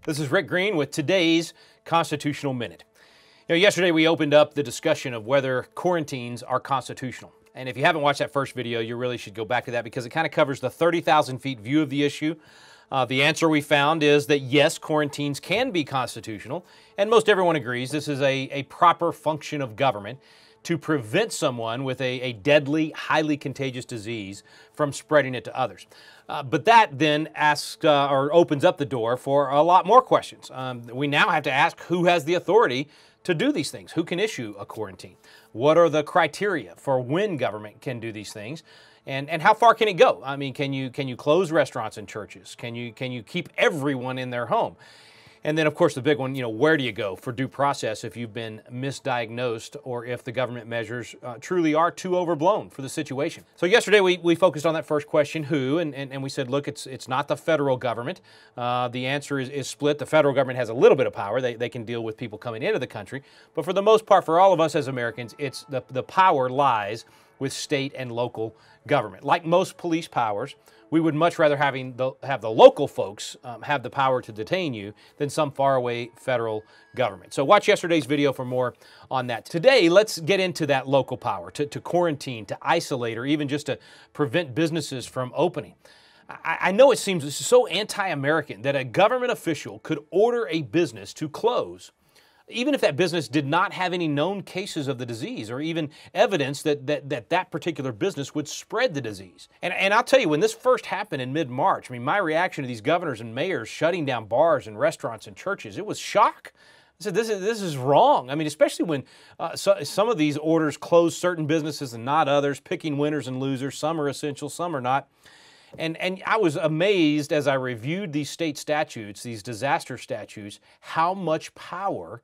This is Rick Green with today's Constitutional Minute. Yesterday we opened up the discussion of whether quarantines are constitutional. And if you haven't watched that first video, you really should go back to that because it kind of covers the 30,000 feet view of the issue. The answer we found is that yes, quarantines can be constitutional, and most everyone agrees this is a proper function of government to prevent someone with a deadly, highly contagious disease from spreading it to others. But that then asks or opens up the door for a lot more questions. We now have to ask who has the authority to do these things. Who can issue a quarantine? What are the criteria for when government can do these things? And how far can it go? I mean, can you close restaurants and churches? Can you keep everyone in their home? And then, of course, the big one, where do you go for due process if you've been misdiagnosed or if the government measures truly are too overblown for the situation? So yesterday we focused on that first question, who, and we said, look, it's not the federal government. The answer is split. The federal government has a little bit of power. They can deal with people coming into the country. But for the most part, for all of us as Americans, it's the power lies with state and local government. Like most police powers, we would much rather have the local folks have the power to detain you than some faraway federal government. So watch yesterday's video for more on that. Today, let's get into that local power to quarantine, to isolate, or even just to prevent businesses from opening. I know it seems so anti-American that a government official could order a business to close, even if that business did not have any known cases of the disease or even evidence that particular business would spread the disease. And I'll tell you, when this first happened in mid-March, I mean, my reaction to these governors and mayors shutting down bars and restaurants and churches, it was shock. I said, this is wrong. I mean, especially when some of these orders close certain businesses and not others, picking winners and losers. Some are essential, some are not. And I was amazed as I reviewed these state statutes, these disaster statutes, how much power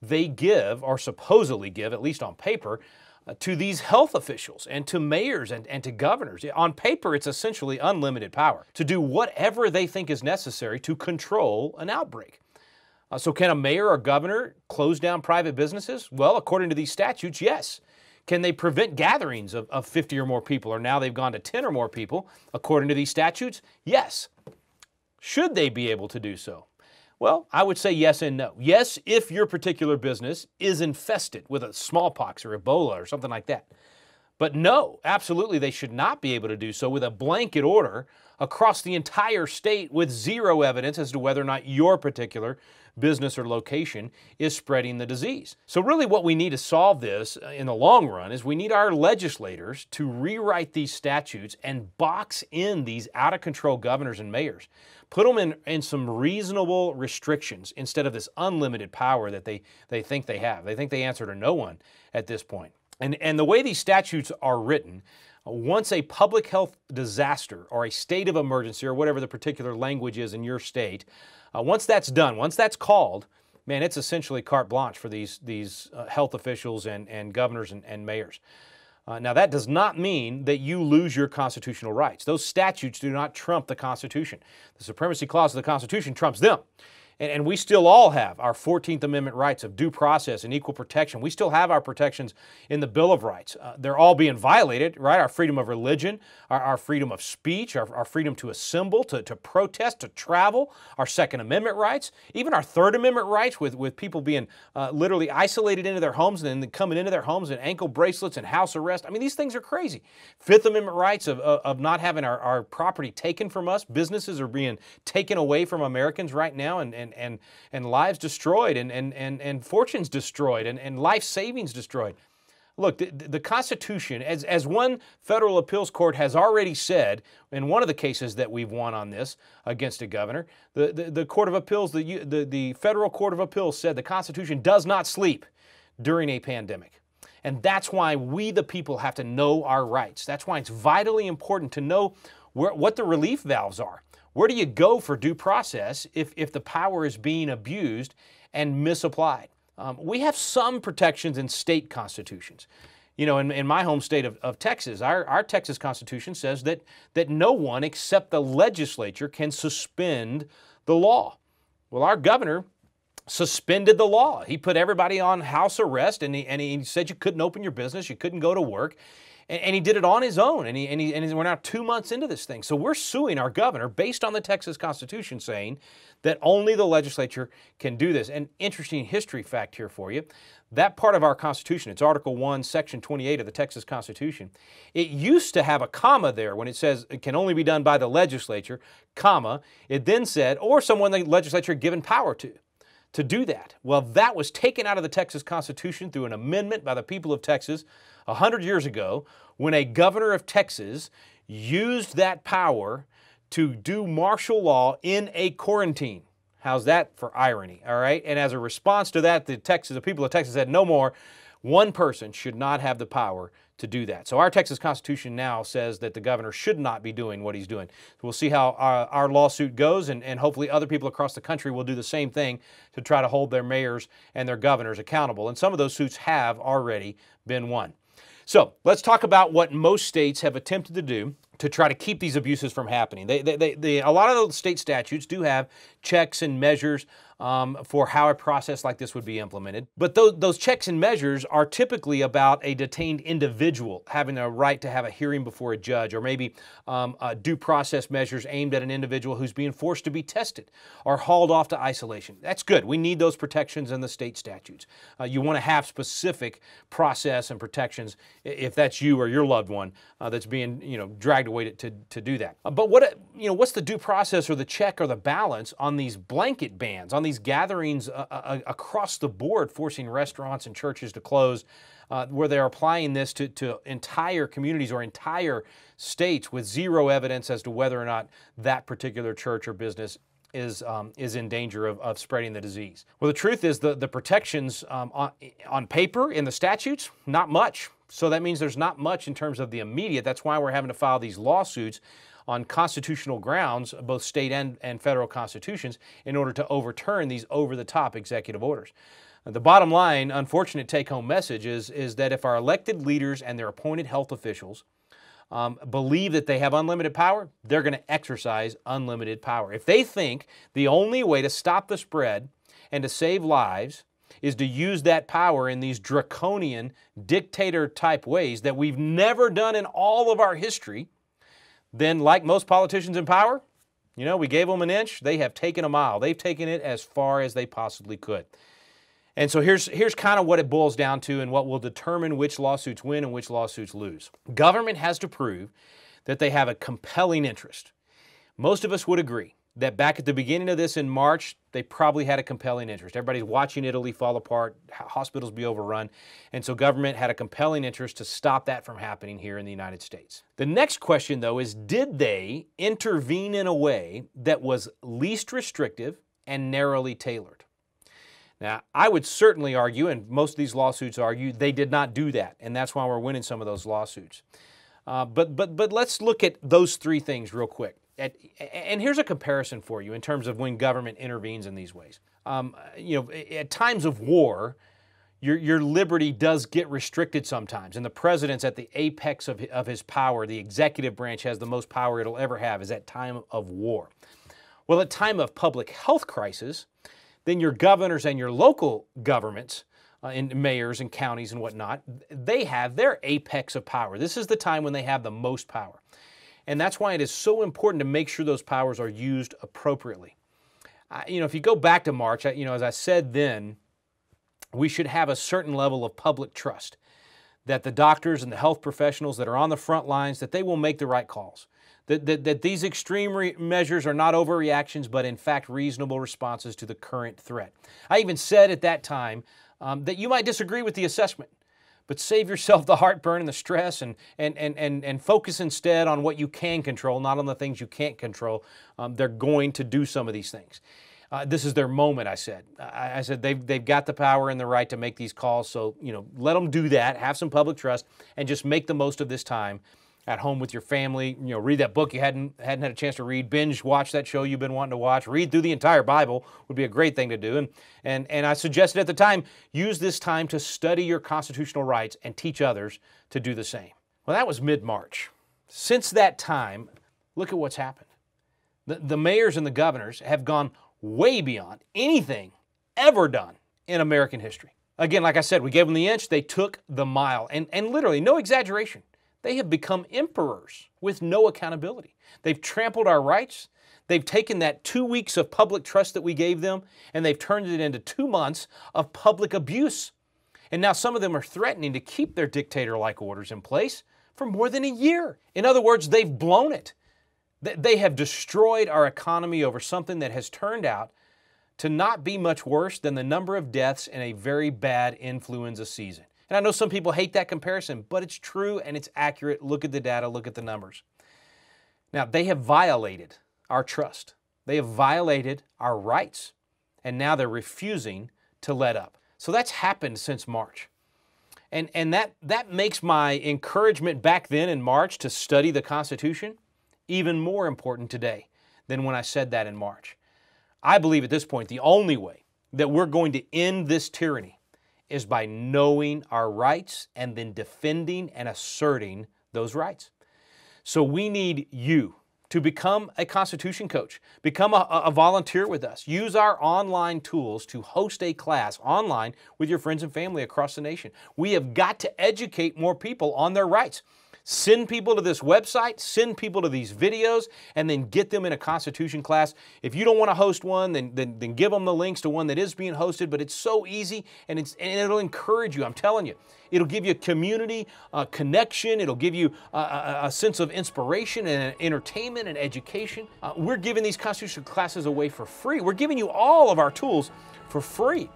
they give, or supposedly give, at least on paper, to these health officials and to mayors and to governors. On paper, it's essentially unlimited power to do whatever they think is necessary to control an outbreak. So can a mayor or governor close down private businesses? Well, according to these statutes, yes. Can they prevent gatherings of 50 or more people, or now they've gone to 10 or more people? According to these statutes, yes. Should they be able to do so? Well, I would say yes and no. Yes, if your particular business is infested with a smallpox or Ebola or something like that. But no, absolutely they should not be able to do so with a blanket order across the entire state with zero evidence as to whether or not your particular business or location is spreading the disease. So really what we need to solve this in the long run is we need our legislators to rewrite these statutes and box in these out-of-control governors and mayors. Put them in some reasonable restrictions instead of this unlimited power that they think they have. They think they answer to no one at this point. And the way these statutes are written, once a public health disaster or a state of emergency or whatever the particular language is in your state, once that's done, once that's called, man, it's essentially carte blanche for these health officials and governors and mayors. Now, that does not mean that you lose your constitutional rights. Those statutes do not trump the Constitution. The Supremacy Clause of the Constitution trumps them. And we still all have our 14th Amendment rights of due process and equal protection. We still have our protections in the Bill of Rights. They're all being violated, right? Our freedom of religion, our freedom of speech, our freedom to assemble, to protest, to travel, our Second Amendment rights, even our Third Amendment rights with people being literally isolated into their homes and then coming into their homes in ankle bracelets and house arrest. I mean, these things are crazy. Fifth Amendment rights of not having our property taken from us. Businesses are being taken away from Americans right now and lives destroyed and fortunes destroyed and life savings destroyed. Look, the Constitution, as one federal appeals court has already said in one of the cases that we've won on this against a governor, the Court of Appeals, the Federal Court of Appeals said the Constitution does not sleep during a pandemic. And that's why we, the people, have to know our rights. That's why it's vitally important to know what the relief valves are. Where do you go for due process if the power is being abused and misapplied? We have some protections in state constitutions. In my home state of Texas, our Texas Constitution says that no one except the legislature can suspend the law. Well, our governor suspended the law. He put everybody on house arrest, and he said you couldn't open your business, you couldn't go to work. And he did it on his own, and we're now 2 months into this thing. So we're suing our governor based on the Texas Constitution, saying that only the legislature can do this. An interesting history fact here for you. That part of our Constitution, it's Article 1, Section 28 of the Texas Constitution. It used to have a comma there when it says it can only be done by the legislature, comma. It then said, or someone the legislature given power to do that. Well, that was taken out of the Texas Constitution through an amendment by the people of Texas 100 years ago, when a governor of Texas used that power to do martial law in a quarantine. How's that for irony, all right? And as a response to that, the people of Texas said, no more. One person should not have the power to do that. So our Texas Constitution now says that the governor should not be doing what he's doing. So we'll see how our lawsuit goes, and hopefully other people across the country will do the same thing to try to hold their mayors and their governors accountable. And some of those suits have already been won. So let's talk about what most states have attempted to do to try to keep these abuses from happening. A lot of those state statutes do have checks and measures for how a process like this would be implemented. But those checks and measures are typically about a detained individual having a right to have a hearing before a judge, or maybe due process measures aimed at an individual who's being forced to be tested or hauled off to isolation. That's good. We need those protections in the state statutes. You want to have specific process and protections if that's you or your loved one that's being dragged away to do that. But what's the due process or the check or the balance on these blanket bans, on these gatherings across the board, forcing restaurants and churches to close, where they're applying this to entire communities or entire states with zero evidence as to whether or not that particular church or business is in danger of spreading the disease? Well, the truth is the protections on paper in the statutes, not much. So that means there's not much in terms of the immediate. That's why we're having to file these lawsuits on constitutional grounds, both state and federal constitutions, in order to overturn these over-the-top executive orders. The bottom line, unfortunate take-home message is that if our elected leaders and their appointed health officials believe that they have unlimited power, they're going to exercise unlimited power. If they think the only way to stop the spread and to save lives is to use that power in these draconian dictator-type ways that we've never done in all of our history, then like most politicians in power, we gave them an inch, they have taken a mile. They've taken it as far as they possibly could. And so here's kind of what it boils down to and what will determine which lawsuits win and which lawsuits lose. Government has to prove that they have a compelling interest. Most of us would agree that back at the beginning of this in March, they probably had a compelling interest. Everybody's watching Italy fall apart, hospitals be overrun, and so government had a compelling interest to stop that from happening here in the United States. The next question, though, is did they intervene in a way that was least restrictive and narrowly tailored? Now, I would certainly argue, and most of these lawsuits argue, they did not do that, and that's why we're winning some of those lawsuits. But let's look at those three things real quick. And here's a comparison for you in terms of when government intervenes in these ways. At times of war, your liberty does get restricted sometimes, and the president's at the apex of his power. The executive branch has the most power it'll ever have is at time of war. Well, at time of public health crisis, then your governors and your local governments, and mayors and counties and whatnot, they have their apex of power. This is the time when they have the most power. And that's why it is so important to make sure those powers are used appropriately. If you go back to March, as I said then, we should have a certain level of public trust that the doctors and the health professionals that are on the front lines, that they will make the right calls. That these extreme measures are not overreactions, but in fact reasonable responses to the current threat. I even said at that time that you might disagree with the assessment, but save yourself the heartburn and the stress and focus instead on what you can control, not on the things you can't control. They're going to do some of these things. This is their moment, I said. I said they've got the power and the right to make these calls, so let them do that, have some public trust, and just make the most of this time at home with your family. Read that book you hadn't had a chance to read, binge watch that show you've been wanting to watch, read through the entire Bible would be a great thing to do. And I suggested at the time, use this time to study your constitutional rights and teach others to do the same. Well, that was mid-March. Since that time, look at what's happened. The mayors and the governors have gone way beyond anything ever done in American history. Again, like I said, we gave them the inch, they took the mile. And literally, no exaggeration. They have become emperors with no accountability. They've trampled our rights. They've taken that 2 weeks of public trust that we gave them, and they've turned it into 2 months of public abuse. And now some of them are threatening to keep their dictator-like orders in place for more than a year. In other words, they've blown it. They have destroyed our economy over something that has turned out to not be much worse than the number of deaths in a very bad influenza season. And I know some people hate that comparison, but it's true and it's accurate. Look at the data, look at the numbers. Now, they have violated our trust. They have violated our rights, and now they're refusing to let up. So that's happened since March. And that makes my encouragement back then in March to study the Constitution even more important today than when I said that in March. I believe at this point the only way that we're going to end this tyranny is by knowing our rights and then defending and asserting those rights. So we need you to become a Constitution coach, become a volunteer with us. Use our online tools to host a class online with your friends and family across the nation. We have got to educate more people on their rights. Send people to this website, send people to these videos, and then get them in a Constitution class. If you don't want to host one, then give them the links to one that is being hosted, but it's so easy, and it'll encourage you, I'm telling you. It'll give you a community connection. It'll give you a sense of inspiration and entertainment and education. We're giving these Constitution classes away for free. We're giving you all of our tools for free.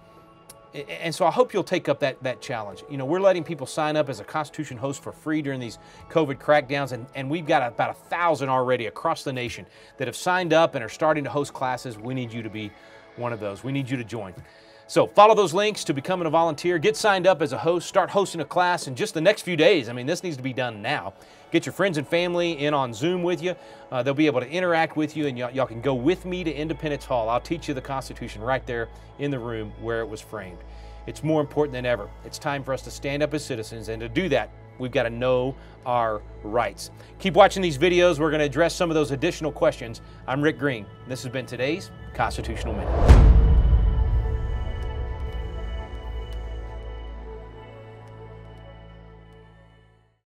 And so I hope you'll take up that challenge. You know, we're letting people sign up as a Constitution host for free during these COVID crackdowns, and we've got about 1,000 already across the nation that have signed up and are starting to host classes. We need you to be one of those. We need you to join. So follow those links to becoming a volunteer. Get signed up as a host. Start hosting a class in just the next few days. I mean, this needs to be done now. Get your friends and family in on Zoom with you. They'll be able to interact with you, and y'all can go with me to Independence Hall. I'll teach you the Constitution right there in the room where it was framed. It's more important than ever. It's time for us to stand up as citizens, and to do that, we've got to know our rights. Keep watching these videos. We're going to address some of those additional questions. I'm Rick Green. This has been today's Constitutional Minute.